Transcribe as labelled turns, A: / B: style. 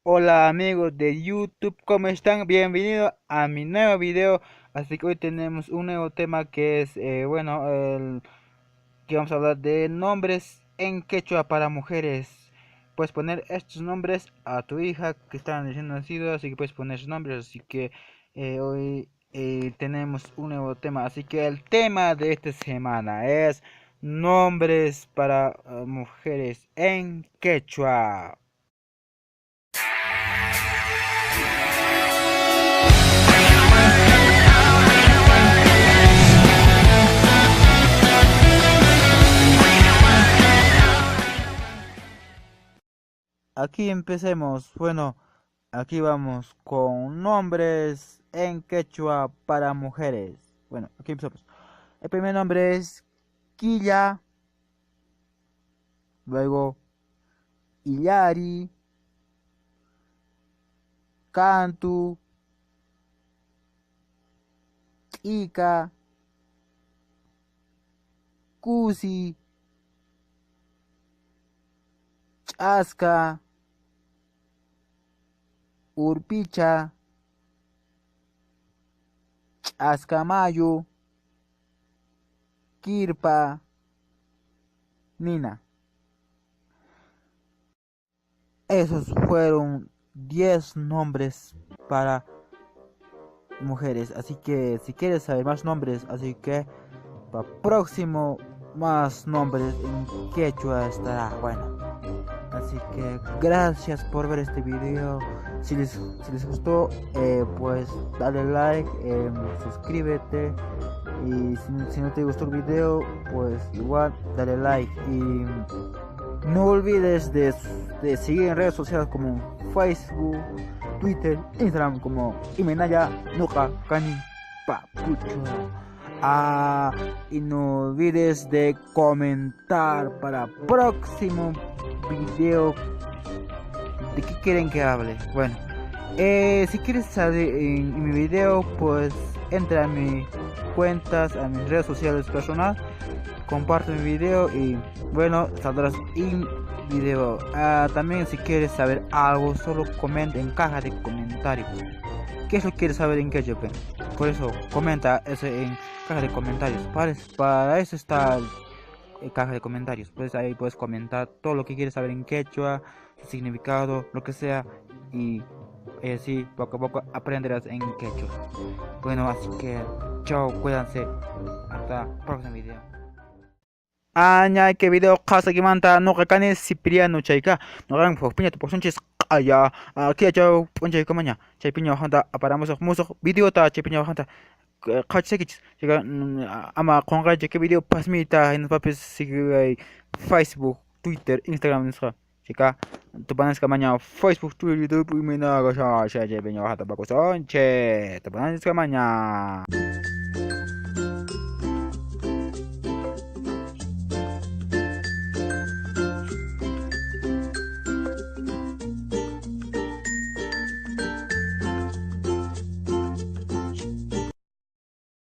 A: Hola amigos de YouTube, ¿cómo están? Bienvenidos a mi nuevo video. Así que hoy tenemos un nuevo tema que es, que vamos a hablar de nombres en quechua para mujeres. Puedes poner estos nombres a tu hija que está recién nacido, así que puedes poner sus nombres. Así que hoy tenemos un nuevo tema. Así que el tema de esta semana es nombres para mujeres en quechua. Aquí empecemos. Bueno, aquí vamos con nombres en quechua para mujeres. Bueno, aquí empezamos. El primer nombre es Quilla, luego Illari, Cantu, Ica, Cusi, Chasca, Urpicha, Chascamayo, Kirpa, Nina. Esos fueron 10 nombres para mujeres. Así que si quieres saber más nombres, así que para próximo más nombres en quechua estará bueno. Así que gracias por ver este video. Si les gustó, pues dale like, suscríbete. Y si no te gustó el video, pues igual dale like. Y no olvides de seguir en redes sociales como Facebook, Twitter, Instagram como Imenaya Nuka Kani Papucho. Y no olvides de comentar para próximo video de qué quieren que hable. Bueno, si quieres salir en mi video, pues entra a mis cuentas, a mis redes sociales personal, comparte mi video y bueno, saldrás en video. También si quieres saber algo, solo comenta en caja de comentarios. ¿Qué es lo que quieres saber en quechua? Por eso comenta eso en caja de comentarios. Para eso está caja de comentarios. Pues ahí puedes comentar todo lo que quieres saber en quechua, su significado, lo que sea. Y así poco a poco aprenderás en quechua. Bueno, así que chao, cuídense. Hasta el próximo video. Que video casa que manta no recane Cipriano chaika no ran fo piña por sonches allá aquí chao ponche como chay piña handa aparamos muso video ta chay piña handa kache que llega ama conga que video pasmita en papel sigue Facebook Twitter Instagram nuestra chica tu panas que mañana Facebook Twitter y me na ga sha sha piña handa pa sonche tu panas que mañana